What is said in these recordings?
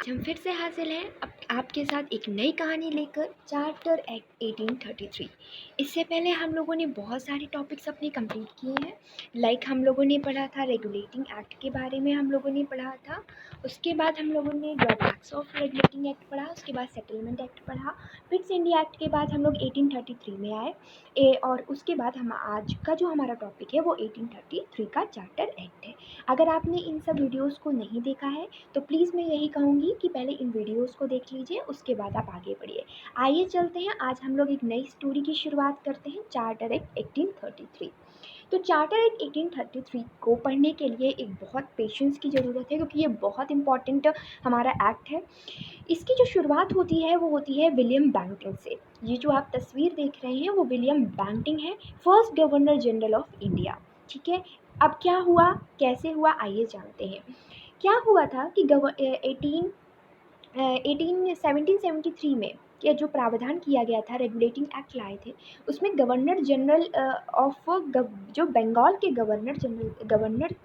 हम फिर से हाजिर हैं आपके साथ एक नई कहानी लेकर, चार्टर एक्ट 1833। इससे पहले हम लोगों ने बहुत सारे टॉपिक्स अपने कंप्लीट किए हैं। लाइक हम लोगों ने पढ़ा था रेगुलेटिंग एक्ट के बारे में, हम लोगों ने पढ़ा था। उसके बाद हम लोगों ने ड्रॉबैक्स ऑफ रेगुलेटिंग एक्ट पढ़ा, उसके बाद सेटलमेंट एक्ट पढ़ा। फिट्स इंडिया एक्ट के बाद हम लोग 1833 में आए और उसके बाद हम आज का जो हमारा टॉपिक है वो 1833 का चार्टर एक्ट है। अगर आपने इन सब वीडियोज़ को नहीं देखा है तो प्लीज़ मैं यही कहूँगी कि पहले इन वीडियोस को देख लीजिए, उसके बाद आप आगे बढ़िए। आइए चलते हैं, आज हम लोग एक नई स्टोरी की शुरुआत करते हैं, चार्टर एक्ट 1833। तो चार्टर एक्ट 1833 को पढ़ने के लिए एक बहुत पेशेंस की ज़रूरत है, क्योंकि ये बहुत इंपॉर्टेंट हमारा एक्ट है। इसकी जो शुरुआत होती है वो होती है विलियम बैंटिंग से। ये जो आप तस्वीर देख रहे हैं वो विलियम बैंटिंग है, first governor general of India. ठीक है, अब क्या हुआ, कैसे हुआ, आइए जानते हैं। क्या हुआ था कि 1773 में ये जो प्रावधान किया गया था, रेगुलेटिंग एक्ट लाए थे, उसमें गवर्नर जनरल ऑफ जो बंगाल के गवर्नर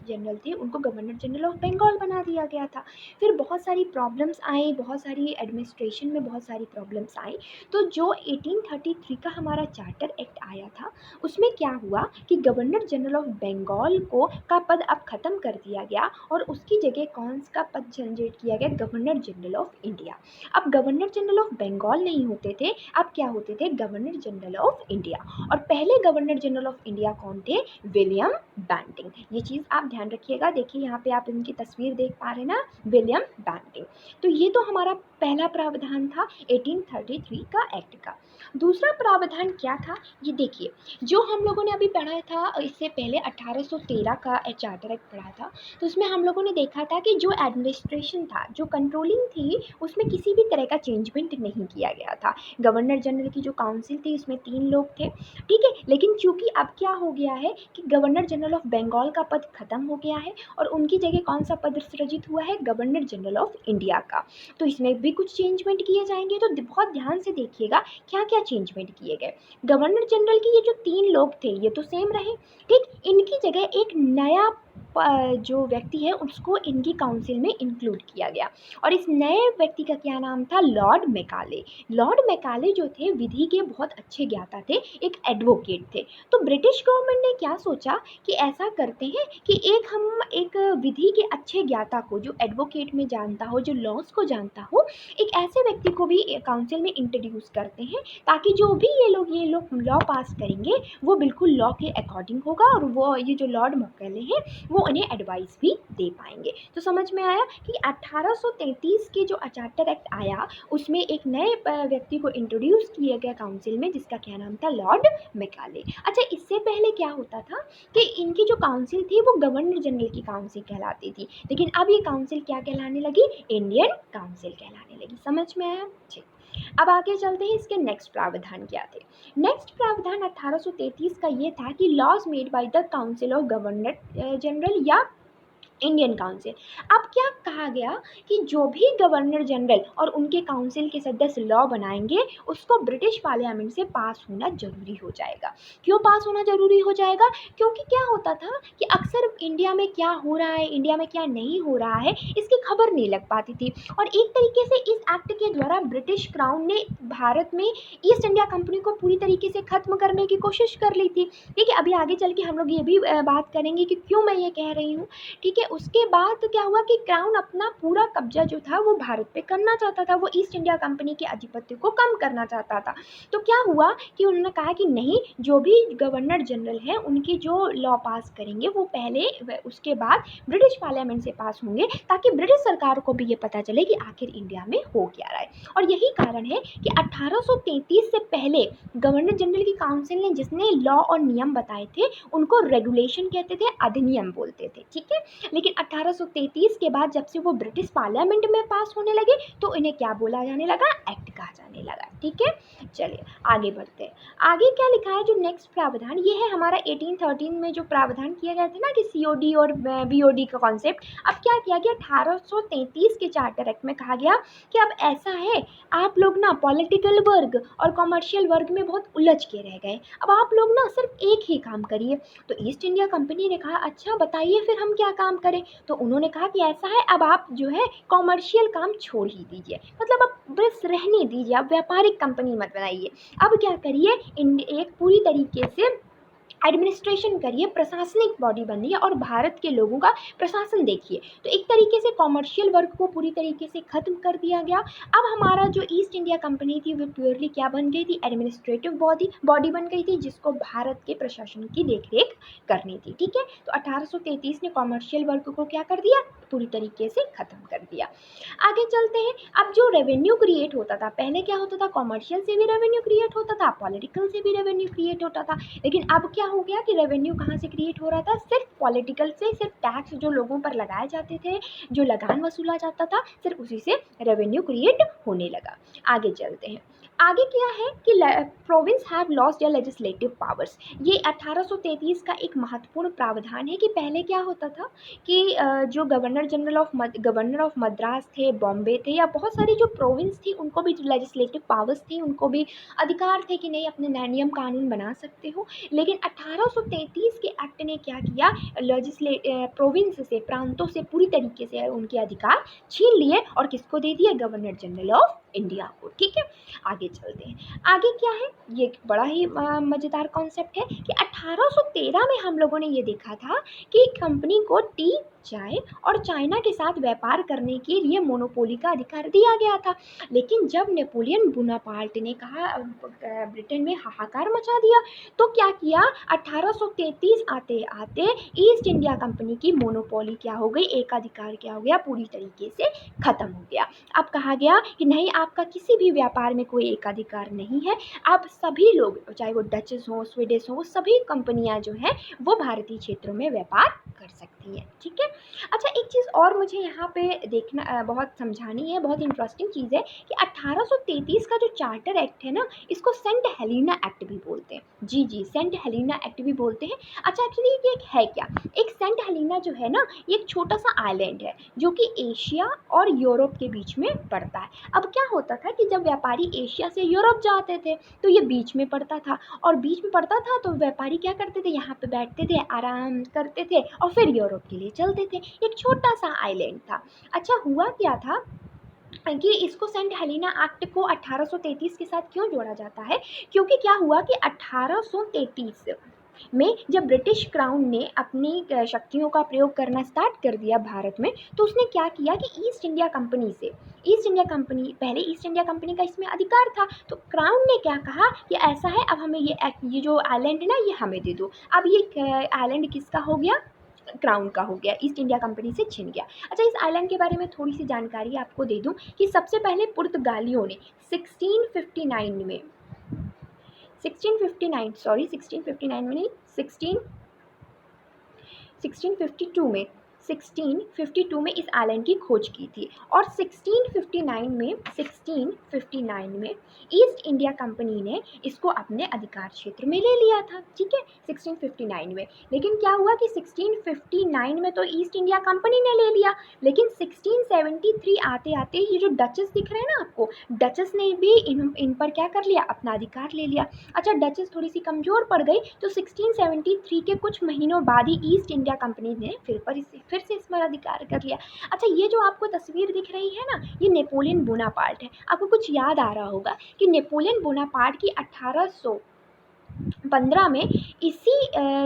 जनरल थे उनको गवर्नर जनरल ऑफ बंगाल बना दिया गया था। फिर बहुत सारी प्रॉब्लम्स आई, बहुत सारी एडमिनिस्ट्रेशन में बहुत सारी प्रॉब्लम्स आई। तो जो 1833 का हमारा चार्टर एक्ट आया था उसमें क्या हुआ कि गवर्नर जनरल ऑफ बंगाल का पद अब ख़त्म कर दिया गया और उसकी जगह कौन सा पद जनरेट किया गया, गवर्नर जनरल ऑफ इंडिया। अब गवर्नर जनरल ऑफ बंगाल नहीं होते थे, अब क्या होते थे, गवर्नर जनरल ऑफ इंडिया। और पहले गवर्नर जनरल ऑफ इंडिया कौन थे, विलियम बैंटिंग। ये चीज़ आप ध्यान रखिएगा। देखिए यहाँ पे आप इनकी तस्वीर देख पा रहे हैं ना, विलियम बैंटिंग। तो ये तो हमारा पहला प्रावधान था 1833 का एक्ट का। दूसरा प्रावधान क्या था, ये देखिए, जो हम लोगों ने अभी पढ़ा था इससे पहले 1813 का चार्टर एक्ट पढ़ा था, तो उसमें हम लोगों ने देखा था कि जो एडमिनिस्ट्रेशन था, जो कंट्रोलिंग थी, उसमें किसी भी तरह का चेंजमेंट नहीं किया गया था। गवर्नर जनरल की जो काउंसिल थी उसमें 3 लोग थे, ठीक है। लेकिन चूंकि अब क्या हो गया है कि गवर्नर जनरल ऑफ बंगाल का पद खत्म हो गया है और उनकी जगह कौन सा पद सृजित हुआ है, गवर्नर जनरल ऑफ इंडिया का। तो इसमें भी कुछ चेंजमेंट किए जाएंगे, तो बहुत ध्यान से देखिएगा क्या क्या चेंजमेंट किए गए। गवर्नर जनरल की ये जो 3 लोग थे ये तो सेम रहे, ठीक। इनकी जगह एक नया जो व्यक्ति है उसको इनकी काउंसिल में इंक्लूड किया गया और इस नए व्यक्ति का क्या नाम था, लॉर्ड मैकाले। लॉर्ड मैकाले जो थे विधि के बहुत अच्छे ज्ञाता थे, एक एडवोकेट थे। तो ब्रिटिश गवर्नमेंट ने क्या सोचा कि ऐसा करते हैं कि हम एक विधि के अच्छे ज्ञाता को, जो एडवोकेट में जानता हो, जो लॉज को जानता हो, एक ऐसे व्यक्ति को भी काउंसिल में इंट्रोड्यूस करते हैं, ताकि जो भी ये लोग लॉ पास करेंगे वो बिल्कुल लॉ के अकॉर्डिंग होगा और वो ये जो लॉर्ड मैकाले हैं वो उन्हें एडवाइस भी दे पाएंगे। तो समझ में आया कि 1833 के जो चार्टर एक्ट आया उसमें एक नए व्यक्ति को इंट्रोड्यूस किया गया काउंसिल में, जिसका क्या नाम था, लॉर्ड मैकाले। अच्छा, इससे पहले क्या होता था कि इनकी जो काउंसिल थी वो गवर्नर जनरल की काउंसिल कहलाती थी, लेकिन अब ये काउंसिल क्या कहलाने लगी, इंडियन काउंसिल कहलाने लगी। समझ में आया जी। अब आगे चलते हैं, इसके नेक्स्ट प्रावधान क्या थे। नेक्स्ट प्रावधान 1833 का ये था कि laws made by the council of governor general या इंडियन काउंसिल। अब क्या कहा गया कि जो भी गवर्नर जनरल और उनके काउंसिल के सदस्य लॉ बनाएंगे उसको ब्रिटिश पार्लियामेंट से पास होना जरूरी हो जाएगा। क्यों पास होना जरूरी हो जाएगा, क्योंकि क्या होता था कि अक्सर इंडिया में क्या हो रहा है, इंडिया में क्या नहीं हो रहा है, इसकी खबर नहीं लग पाती थी। और एक तरीके से इस एक्ट के द्वारा ब्रिटिश क्राउन ने भारत में ईस्ट इंडिया कंपनी को पूरी तरीके से खत्म करने की कोशिश कर ली थी। ठीक है, अभी आगे चल के हम लोग ये भी बात करेंगे कि क्यों मैं ये कह रही हूँ, ठीक है। उसके बाद क्या हुआ कि क्राउन अपना पूरा कब्जा जो था वो भारत पे करना चाहता था, वो ईस्ट इंडिया कंपनी के आधिपत्य को कम करना चाहता था। तो क्या हुआ कि उन्होंने कहा कि नहीं, जो भी गवर्नर जनरल है उनकी जो लॉ पास करेंगे वो पहले उसके बाद ब्रिटिश पार्लियामेंट से पास होंगे, ताकि ब्रिटिश सरकार को भी ये पता चले कि आखिर इंडिया में हो क्या रहा है। और यही कारण है कि 1833 से पहले गवर्नर जनरल की काउंसिल ने जिसने लॉ और नियम बताए थे उनको रेगुलेशन कहते थे, अधिनियम बोलते थे, ठीक है। लेकिन 1833 के बाद जब से वो ब्रिटिश पार्लियामेंट में पास होने लगे तो इन्हें क्या बोला जाने लगा, एक्ट कहा जाने करने लगा। ठीक है, चलिए आगे बढ़ते हैं। आगे क्या लिखा है जो नेक्स्ट प्रावधान, ये है हमारा 1813 में जो प्रावधान किया गया था ना कि COD और BOD का कॉन्सेप्ट। अब क्या किया गया, 1833 के चार्टर एक्ट में कहा गया कि अब ऐसा है, आप लोग ना पॉलिटिकल वर्ग और कॉमर्शियल वर्ग में बहुत उलझ के रह गए, अब आप लोग ना सिर्फ एक ही काम करिए। तो ईस्ट इंडिया कंपनी ने कहा अच्छा बताइए फिर हम क्या काम करें। तो उन्होंने कहा कि ऐसा है, अब आप जो है कॉमर्शियल काम छोड़ ही दीजिए, मतलब अब बस रहने दीजिए, अब व्यापारिक कंपनी मत बनाइए। अब क्या करिए, एक पूरी तरीके से एडमिनिस्ट्रेशन करिए, प्रशासनिक बॉडी बनिए और भारत के लोगों का प्रशासन देखिए। तो एक तरीके से कॉमर्शियल वर्क को पूरी तरीके से ख़त्म कर दिया गया। अब हमारा जो ईस्ट इंडिया कंपनी थी वो प्योरली क्या बन गई थी, एडमिनिस्ट्रेटिव बॉडी बन गई थी, जिसको भारत के प्रशासन की देखरेख करनी थी। ठीक है, तो 1833 ने कॉमर्शियल वर्क को क्या कर दिया, पूरी तरीके से ख़त्म कर दिया। आगे चलते हैं। अब जो रेवेन्यू क्रिएट होता था, पहले क्या होता था, कॉमर्शियल से भी रेवेन्यू क्रिएट होता था, पॉलिटिकल से भी रेवेन्यू क्रिएट होता था, लेकिन अब क्या हो गया कि रेवेन्यू कहाँ से क्रिएट हो रहा था, सिर्फ पॉलिटिकल से, सिर्फ टैक्स जो लोगों पर लगाए जाते थे, जो लगान वसूला जाता था, सिर्फ उसी से रेवेन्यू क्रिएट होने लगा। आगे चलते हैं। आगे क्या है कि province have lost their legislative powers. ये 1833 का एक महत्वपूर्ण प्रावधान है कि पहले क्या होता था कि जो गवर्नर ऑफ मद्रास थे, बॉम्बे थे, या बहुत सारी जो प्रोविंस थी, उनको भी लेजिस्लेटिव पावर्स थी, उनको भी अधिकार थे कि नहीं अपने नियम कानून बना सकते हो। लेकिन 1833 के एक्ट ने क्या किया, प्रोविंस से, प्रांतों से पूरी तरीके से उनके अधिकार छीन लिए और किसको दे दिए, गवर्नर जनरल ऑफ इंडिया को। ठीक है, आगे चलते हैं। आगे क्या है, ये एक बड़ा ही मज़ेदार कॉन्सेप्ट है कि 1813 में हम लोगों ने ये देखा था कि कंपनी को टी, चाय और चाइना के साथ व्यापार करने के लिए मोनोपोली का अधिकार दिया गया था। लेकिन जब नेपोलियन बोनापार्ट ने कहा, ब्रिटेन में हाहाकार मचा दिया, तो क्या किया, 1833 आते आते ईस्ट इंडिया कंपनी की मोनोपोली क्या हो गई, एकाधिकार क्या हो गया, पूरी तरीके से ख़त्म हो गया। अब कहा गया कि नहीं, आपका किसी भी व्यापार में कोई एकाधिकार नहीं है, आप सभी लोग, चाहे वो डचेस हो, स्वीडिश हो, सभी कंपनियां जो हैं वो भारतीय क्षेत्रों में व्यापार कर सकती हैं। ठीक है, अच्छा एक चीज़ और मुझे यहाँ पे देखना बहुत समझानी है, बहुत इंटरेस्टिंग चीज़ है कि 1833 का जो चार्टर एक्ट है ना, इसको सेंट हेलिना एक्ट भी बोलते हैं। जी, सेंट हेलिना एक्ट भी बोलते हैं। अच्छा एक्चुअली ये है क्या, एक सेंट हेलिना जो है ना, ये एक छोटा सा आइलैंड है जो कि एशिया और यूरोप के बीच में पड़ता है। अब क्या होता था कि जब व्यापारी एशिया से यूरोप जाते थे तो ये बीच में पड़ता था, और बीच में पड़ता था तो व्यापारी क्या करते थे, यहाँ पे बैठते थे, आराम करते थे और फिर यूरोप के लिए चलते थे। एक छोटा सा आइलैंड था। अच्छा हुआ क्या था कि इसको सेंट हेलिना एक्ट को 1833 के साथ क्यों जोड़ा जाता है, क्योंकि क्या हुआ कि 1833 में जब ब्रिटिश क्राउन ने अपनी शक्तियों का प्रयोग करना स्टार्ट कर दिया भारत में, तो उसने क्या किया कि ईस्ट इंडिया कंपनी से, ईस्ट इंडिया कंपनी, पहले ईस्ट इंडिया कंपनी का इसमें अधिकार था, तो क्राउन ने क्या कहा कि ऐसा है, अब हमें ये जो आइलैंड है ना, ये हमें दे दो। अब ये आइलैंड किसका हो गया, क्राउन का हो गया, ईस्ट इंडिया कंपनी से छिन गया। अच्छा इस आइलैंड के बारे में थोड़ी सी जानकारी आपको दे दूं कि सबसे पहले पुर्तगालियों ने 1659 में 1659 में नहीं, 1652 में इस आइलैंड की खोज की थी, और 1659 में ईस्ट इंडिया कंपनी ने इसको अपने अधिकार क्षेत्र में ले लिया था। ठीक है, 1659 में। लेकिन क्या हुआ कि 1659 में तो ईस्ट इंडिया कंपनी ने ले लिया, लेकिन 1673 आते आते ये जो डचेस दिख रहे हैं ना आपको, डचेस ने भी इन पर क्या कर लिया, अपना अधिकार ले लिया। अच्छा डचेस थोड़ी सी कमज़ोर पड़ गई, तो 1673 के कुछ महीनों बाद ही ईस्ट इंडिया कंपनी ने फिर से इस पर अधिकार कर लिया। अच्छा ये जो आपको तस्वीर दिख रही है ना, ये नेपोलियन बोनापार्ट है। आपको कुछ याद आ रहा होगा कि नेपोलियन बोनापार्ट की 1815 में इसी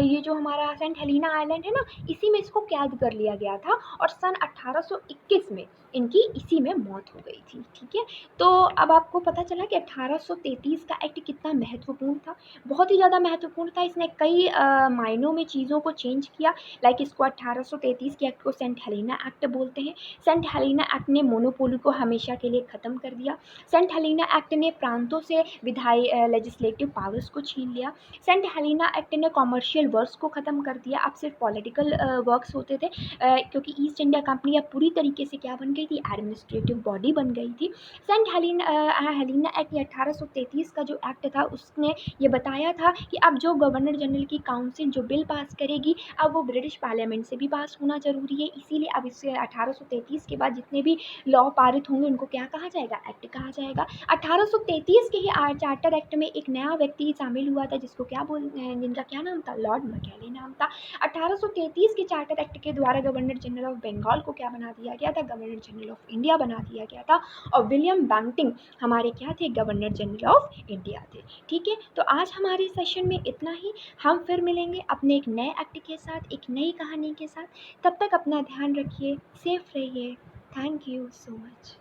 ये जो हमारा सेंट हेलिना आइलैंड है ना, इसी में इसको कैद कर लिया गया था, और सन 1821 में इनकी इसी में मौत हो गई थी। ठीक है, तो अब आपको पता चला कि 1833 का एक्ट कितना महत्वपूर्ण था, बहुत ही ज़्यादा महत्वपूर्ण था। इसने कई मायनों में चीज़ों को चेंज किया। लाइक इसको 1833 के एक्ट को सेंट हेलिना एक्ट बोलते हैं। सेंट हेलिना एक्ट ने मोनोपोली को हमेशा के लिए ख़त्म कर दिया। सेंट हेलिना एक्ट ने प्रांतों से लेजिस्लेटिव पावर्स को छीन लिया। गया। सेंट हेलेना एक्ट ने कॉमर्शियल वर्क्स को ख़त्म कर दिया, अब सिर्फ पॉलिटिकल वर्क्स होते थे, क्योंकि ईस्ट इंडिया कंपनी अब पूरी तरीके से क्या बन गई थी, एडमिनिस्ट्रेटिव बॉडी बन गई थी। सेंट हेलेना एक्ट 1833 का जो एक्ट था उसने ये बताया था कि अब जो गवर्नर जनरल की काउंसिल जो बिल पास करेगी, अब वो ब्रिटिश पार्लियामेंट से भी पास होना ज़रूरी है। इसीलिए अब इससे 1833 के बाद जितने भी लॉ पारित होंगे उनको क्या कहा जाएगा, एक्ट कहा जाएगा। 1833 के ही चार्टर एक्ट में एक नया व्यक्ति शामिल हुआ था जिसको क्या जिनका क्या नाम था, लॉर्ड मैकेले नाम था। 1833 के चार्टर एक्ट के द्वारा गवर्नर जनरल ऑफ बंगाल को क्या बना दिया गया था, गवर्नर जनरल ऑफ इंडिया बना दिया गया था। और विलियम बैंटिंग हमारे क्या थे, गवर्नर जनरल ऑफ इंडिया थे। ठीक है, तो आज हमारे सेशन में इतना ही। हम फिर मिलेंगे अपने एक नए एक्ट के साथ, एक नई कहानी के साथ। तब तक अपना ध्यान रखिए, सेफ रहिए। Thank you so much.